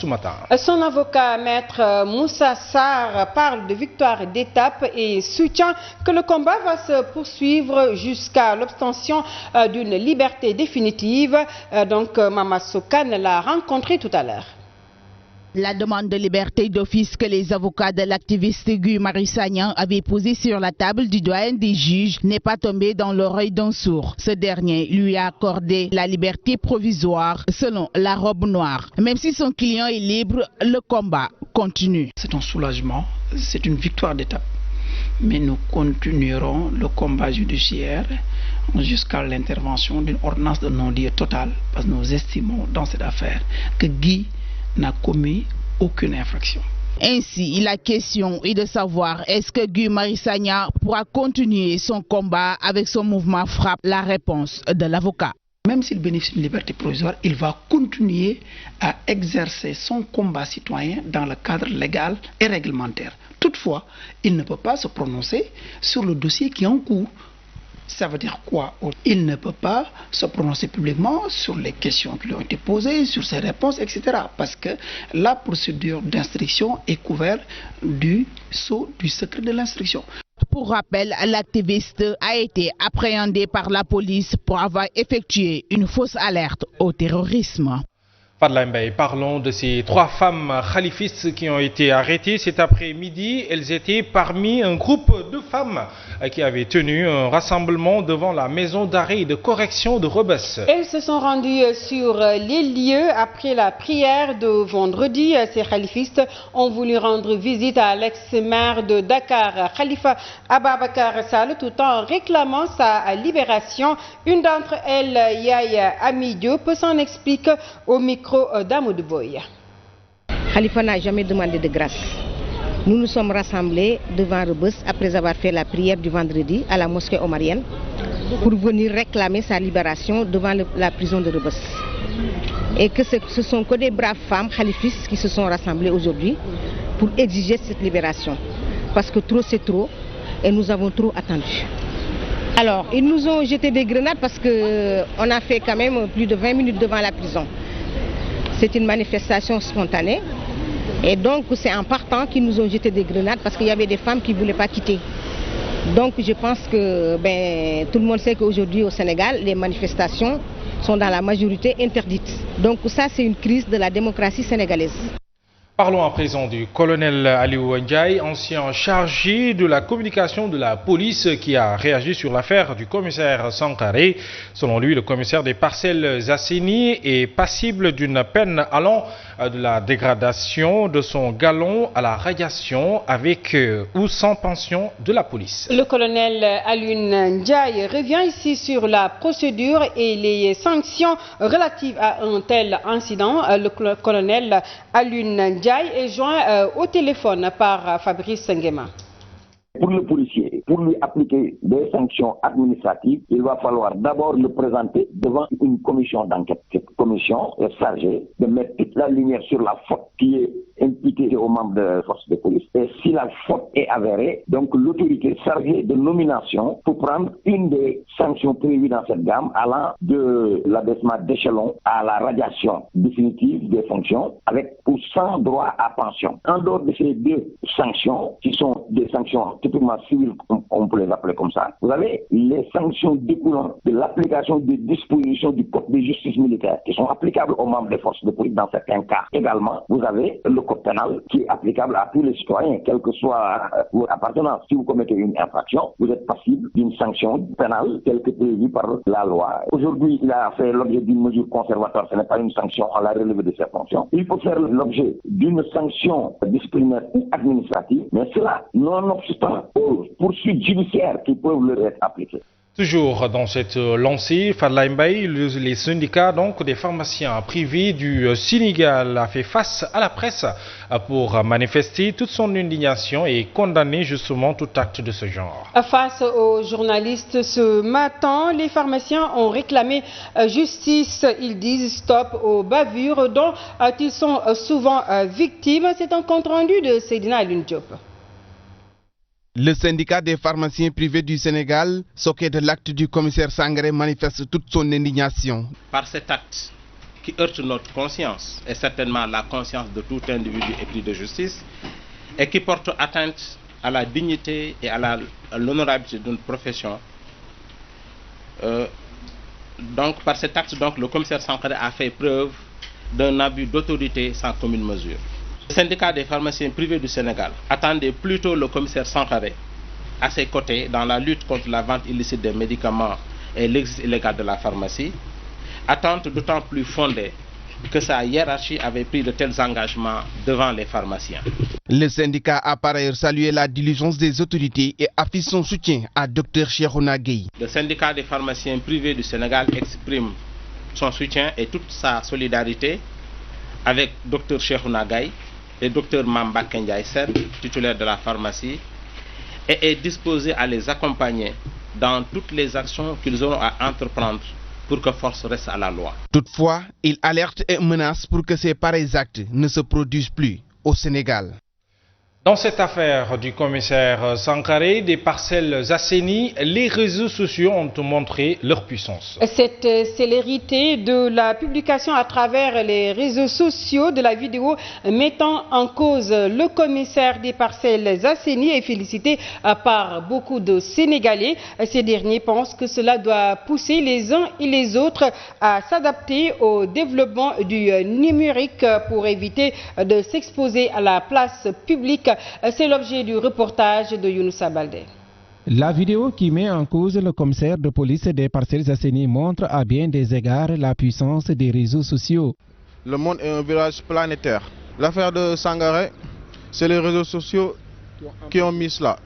Ce matin. Son avocat, maître Moussa Sarr, parle de victoire d'étape et soutient que le combat va se poursuivre jusqu'à l'obtention d'une liberté définitive. Donc Mama Sokan l'a rencontré tout à l'heure. La demande de liberté d'office que les avocats de l'activiste Guy Marius Sagna avaient posée sur la table du doyen des juges n'est pas tombée dans l'oreille d'un sourd. Ce dernier lui a accordé la liberté provisoire selon la robe noire. Même si son client est libre, le combat continue. C'est un soulagement, c'est une victoire d'étape. Mais nous continuerons le combat judiciaire jusqu'à l'intervention d'une ordonnance de non-lieu totale. Parce que nous estimons dans cette affaire que Guy n'a commis aucune infraction. Ainsi, la question est de savoir est-ce que Guy Marius Sagna pourra continuer son combat avec son mouvement Frappe. La réponse de l'avocat. Même s'il bénéficie d'une liberté provisoire, il va continuer à exercer son combat citoyen dans le cadre légal et réglementaire. Toutefois, il ne peut pas se prononcer sur le dossier qui est en cours. Ça veut dire quoi? Il ne peut pas se prononcer publiquement sur les questions qui lui ont été posées, sur ses réponses, etc. Parce que la procédure d'instruction est couverte du sceau du secret de l'instruction. Pour rappel, l'activiste a été appréhendé par la police pour avoir effectué une fausse alerte au terrorisme. Fadla Mbaye, parlons de ces 3 femmes khalifistes qui ont été arrêtées cet après-midi. Elles étaient parmi un groupe de femmes qui avaient tenu un rassemblement devant la maison d'arrêt et de correction de Rebeuss. Elles se sont rendues sur les lieux après la prière de vendredi. Ces khalifistes ont voulu rendre visite à l'ex-maire de Dakar, Khalifa Ababakar Sall, tout en réclamant sa libération. Une d'entre elles, Yaya Ami Diop, s'en explique au micro d'Amadou Boy. Khalifa n'a jamais demandé de grâce. Nous nous sommes rassemblés devant Rebeuss après avoir fait la prière du vendredi à la mosquée omarienne pour venir réclamer sa libération devant la prison de Rebeuss. Et que ce sont que des braves femmes khalifistes qui se sont rassemblées aujourd'hui pour exiger cette libération. Parce que trop c'est trop et nous avons trop attendu. Alors, ils nous ont jeté des grenades parce qu'on a fait quand même plus de 20 minutes devant la prison. C'est une manifestation spontanée et donc c'est en partant qu'ils nous ont jeté des grenades parce qu'il y avait des femmes qui ne voulaient pas quitter. Donc je pense que tout le monde sait qu'aujourd'hui au Sénégal, les manifestations sont dans la majorité interdites. Donc ça c'est une crise de la démocratie sénégalaise. Parlons à présent du colonel Aliou Ndiaye, ancien chargé de la communication de la police qui a réagi sur l'affaire du commissaire Sankaré. Selon lui, le commissaire des Parcelles Assainies est passible d'une peine allant de la dégradation de son galon à la radiation avec ou sans pension de la police. Le colonel Aliou Ndiaye revient ici sur la procédure et les sanctions relatives à un tel incident. Le colonel Aliou Ndiaye est joint au téléphone par Fabrice Nguema. Pour le policier, pour lui appliquer des sanctions administratives, il va falloir d'abord le présenter devant une commission d'enquête. Cette commission est chargée de mettre toute la lumière sur la faute qui est imputée aux membres de la force de police. Et si la faute est avérée, donc l'autorité chargée de nomination pour prendre une des sanctions prévues dans cette gamme allant de l'abaissement d'échelon à la radiation définitive des fonctions avec ou sans droit à pension. En dehors de ces 2 sanctions, qui sont des sanctions typiquement civiles, on peut les appeler comme ça, vous avez les sanctions découlant de l'application des dispositions du code de justice militaire qui sont applicables aux membres des forces de police dans certains cas. Également, vous avez le code pénal qui est applicable à tous les citoyens, quelle que soit votre appartenance. Si vous commettez une infraction, vous êtes passible d'une sanction pénale telle que prévue par la loi. Aujourd'hui, il a fait l'objet d'une mesure conservatoire, ce n'est pas une sanction à la relevée de ses fonctions. Il peut faire l'objet d'une sanction disciplinaire ou administrative, mais cela non-obstant aux poursuites judiciaires qui peuvent leur être appliquées. Toujours dans cette lancée, Fadla Mbaye, les syndicats donc, des pharmaciens privés du Sénégal a fait face à la presse pour manifester toute son indignation et condamner justement tout acte de ce genre. Face aux journalistes ce matin, les pharmaciens ont réclamé justice. Ils disent stop aux bavures dont ils sont souvent victimes. C'est un compte rendu de Seydina Alioune Diop. Le syndicat des pharmaciens privés du Sénégal, choqué de l'acte du commissaire Sangaré, manifeste toute son indignation. Par cet acte, qui heurte notre conscience et certainement la conscience de tout individu épris de justice et qui porte atteinte à la dignité et à l'honorabilité d'une profession. Donc, par cet acte, le commissaire Sankaré a fait preuve d'un abus d'autorité sans commune mesure. Le syndicat des pharmaciens privés du Sénégal attendait plutôt le commissaire Sankaré à ses côtés dans la lutte contre la vente illicite des médicaments et l'exercice illégal de la pharmacie, attente d'autant plus fondée que sa hiérarchie avait pris de tels engagements devant les pharmaciens. Le syndicat a par ailleurs salué la diligence des autorités et affiche son soutien à Dr Cheikhouna Gueye. Le syndicat des pharmaciens privés du Sénégal exprime son soutien et toute sa solidarité avec Dr Cheikhouna Gueye et Dr Mamba Kendiaï Sen, titulaire de la pharmacie, et est disposé à les accompagner dans toutes les actions qu'ils auront à entreprendre pour que force reste à la loi. Toutefois, il alerte et menace pour que ces pareils actes ne se produisent plus au Sénégal. Dans cette affaire du commissaire Sankaré, des parcelles assainies, les réseaux sociaux ont montré leur puissance. Cette célérité de la publication à travers les réseaux sociaux de la vidéo mettant en cause le commissaire des parcelles assainies est félicité par beaucoup de Sénégalais. Ces derniers pensent que cela doit pousser les uns et les autres à s'adapter au développement du numérique pour éviter de s'exposer à la place publique. C'est l'objet du reportage de Younoussa Baldé. La vidéo qui met en cause le commissaire de police des parcelles assainies montre à bien des égards la puissance des réseaux sociaux. Le monde est un village planétaire. L'affaire de Sankaré, c'est les réseaux sociaux qui ont mis cela,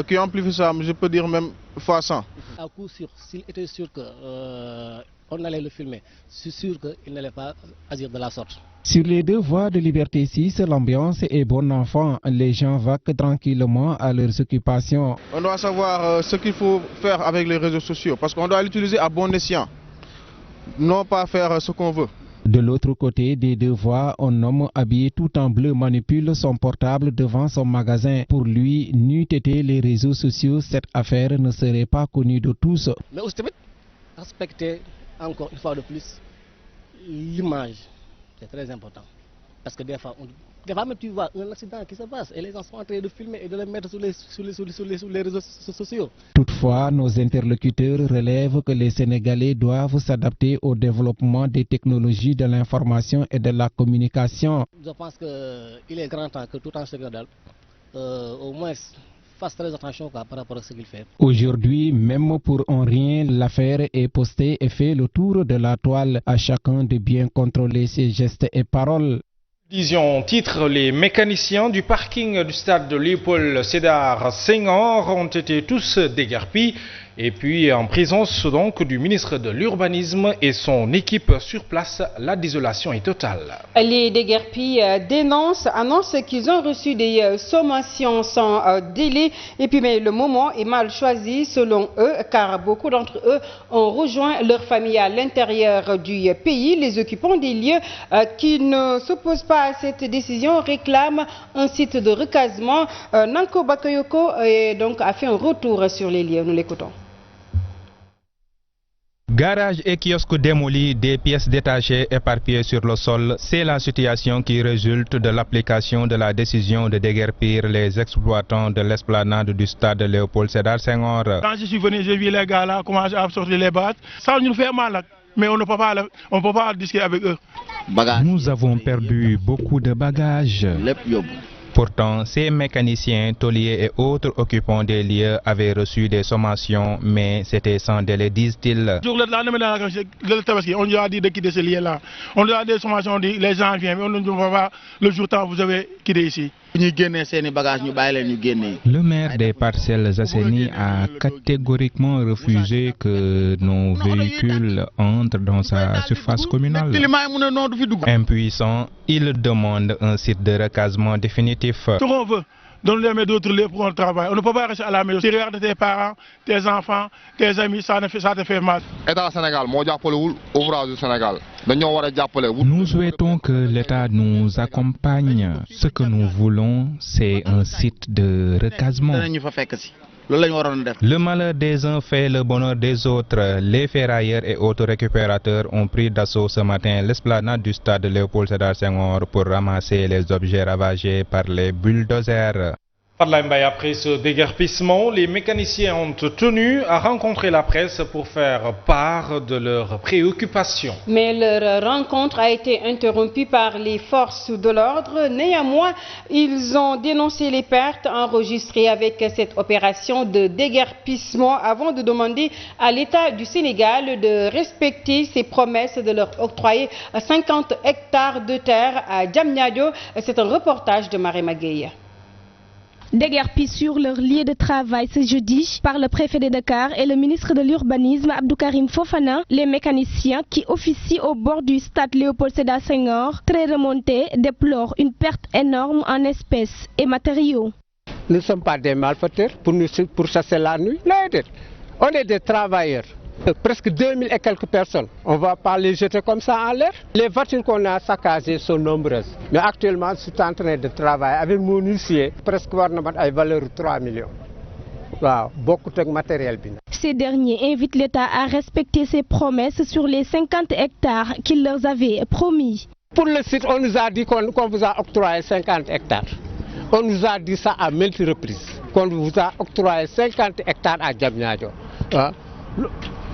qui ont amplifié ça, je peux dire même fois 100. À coup sûr, s'il était sûr qu'on allait le filmer, c'est sûr qu'il n'allait pas agir de la sorte. Sur les deux voies de Liberté 6, l'ambiance est bon enfant. Les gens vaquent tranquillement à leurs occupations. On doit savoir ce qu'il faut faire avec les réseaux sociaux parce qu'on doit l'utiliser à bon escient, non pas faire ce qu'on veut. De l'autre côté des deux voies, un homme habillé tout en bleu manipule son portable devant son magasin. Pour lui, n'eût été les réseaux sociaux, cette affaire ne serait pas connue de tous. Mais aussi, respecter encore une fois de plus l'image. C'est très important. Parce que des fois, même tu vois un accident qui se passe et les gens sont en train de filmer et de le mettre sur les réseaux sociaux. Toutefois, nos interlocuteurs relèvent que les Sénégalais doivent s'adapter au développement des technologies de l'information et de la communication. Je pense qu'il est grand temps que tout un Sénégal au moins fasse très attention par rapport à ce qu'il fait. Aujourd'hui, même pour un rien, l'affaire est postée et fait le tour de la toile. À chacun de bien contrôler ses gestes et paroles. Disons titre, les mécaniciens du parking du stade de Léopold Sédar Senghor ont été tous déguerpis. Et puis en présence donc du ministre de l'Urbanisme et son équipe sur place, la désolation est totale. Les déguerpis annoncent qu'ils ont reçu des sommations sans délai. Et puis mais le moment est mal choisi selon eux car beaucoup d'entre eux ont rejoint leur famille à l'intérieur du pays. Les occupants des lieux qui ne s'opposent pas à cette décision réclament un site de recasement. Nanko Bakayoko a fait un retour sur les lieux. Nous l'écoutons. Garage et kiosques démolis, des pièces détachées éparpillées sur le sol, c'est la situation qui résulte de l'application de la décision de déguerpir les exploitants de l'esplanade du stade Léopold Sédar Senghor. Quand je suis venu, j'ai vu les gars là commencer à sortir les bâches. Ça nous fait mal, mais on ne peut pas discuter avec eux. Nous avons perdu beaucoup de bagages. Pourtant, ces mécaniciens, tauliers et autres occupants des lieux avaient reçu des sommations, mais c'était sans délai, disent-ils. On lui a dit de quitter ce lieu-là. On lui a dit des sommations, les gens viennent, mais on ne va pas le jour où vous avez quitté ici. Le maire des parcelles assainies a catégoriquement refusé que nos véhicules entrent dans sa surface communale. Impuissant, il demande un site de recasement définitif. Ce qu'on veut, donne-les d'autres lieux pour un travail. On ne peut pas rester à la maison. Tu regardes tes parents, tes enfants, tes amis, ça te fait mal. Nous souhaitons que l'État nous accompagne. Ce que nous voulons, c'est un site de recasement. Le malheur des uns fait le bonheur des autres. Les ferrailleurs et autorécupérateurs ont pris d'assaut ce matin l'esplanade du stade Léopold Sédar Senghor pour ramasser les objets ravagés par les bulldozers. Après ce déguerpissement, les mécaniciens ont tenu à rencontrer la presse pour faire part de leurs préoccupations. Mais leur rencontre a été interrompue par les forces de l'ordre. Néanmoins, ils ont dénoncé les pertes enregistrées avec cette opération de déguerpissement avant de demander à l'État du Sénégal de respecter ses promesses de leur octroyer 50 hectares de terre à Diamniadio. C'est un reportage de Marema Gueye. Déguerpis sur leur lieu de travail ce jeudi par le préfet de Dakar et le ministre de l'Urbanisme Abdou Karim Fofana, les mécaniciens qui officient au bord du stade Léopold Sédar Senghor, très remontés, déplorent une perte énorme en espèces et matériaux. Nous ne sommes pas des malfaiteurs pour chasser la nuit. On est des travailleurs. Presque 2000 et quelques personnes. On ne va pas les jeter comme ça en l'air. Les voitures qu'on a saccagées sont nombreuses. Mais actuellement, je suis en train de travailler avec mon huissier. Presque une valeur de 3 millions. Wow, beaucoup de matériel. Ces derniers invitent l'État à respecter ses promesses sur les 50 hectares qu'il leur avait promis. Pour le site, on nous a dit qu'on vous a octroyé 50 hectares. On nous a dit ça à maintes reprises. Qu'on vous a octroyé 50 hectares à Diamniadio.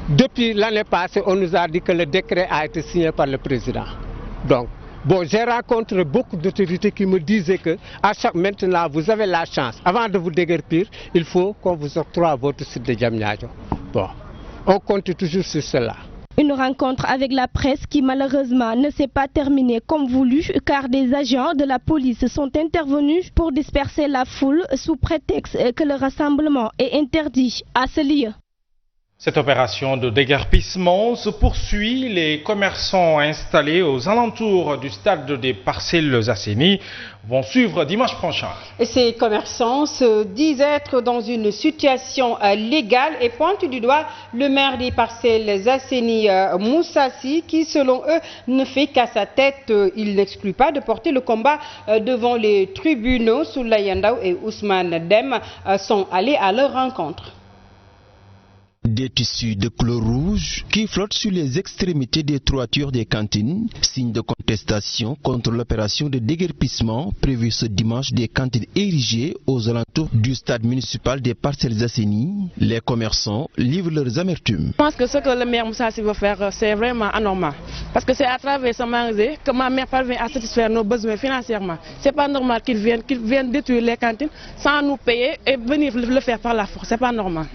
Depuis l'année passée, on nous a dit que le décret a été signé par le président. Donc, j'ai rencontré beaucoup d'autorités qui me disaient que maintenant vous avez la chance. Avant de vous déguerpir, il faut qu'on vous octroie votre site de Diamniadio. On compte toujours sur cela. Une rencontre avec la presse qui malheureusement ne s'est pas terminée comme voulu car des agents de la police sont intervenus pour disperser la foule sous prétexte que le rassemblement est interdit à ce lieu. Cette opération de déguerpissement se poursuit. Les commerçants installés aux alentours du stade des Parcelles Assainies vont suivre dimanche prochain. Et ces commerçants se disent être dans une situation légale et pointent du doigt le maire des Parcelles Assainies, Moussassi, qui selon eux ne fait qu'à sa tête. Il n'exclut pas de porter le combat devant les tribunaux. Soulaye Ndaw et Ousmane Dem sont allés à leur rencontre. Des tissus de couleur rouge qui flottent sur les extrémités des toitures des cantines, signe de contestation contre l'opération de déguerpissement prévue ce dimanche des cantines érigées aux alentours du stade municipal des Parcelles Assainies. Les commerçants livrent leurs amertumes. Je pense que ce que le maire Moussassi veut faire, c'est vraiment anormal. Parce que c'est à travers ce magasin que ma mère parvient à satisfaire nos besoins financièrement. C'est pas normal qu'ils viennent détruire les cantines sans nous payer et venir le faire par la force. C'est pas normal.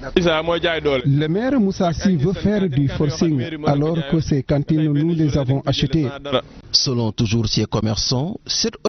Le maire Moussassi veut faire du forcing alors que ces cantines, nous les avons achetées. Selon toujours ces commerçants, cette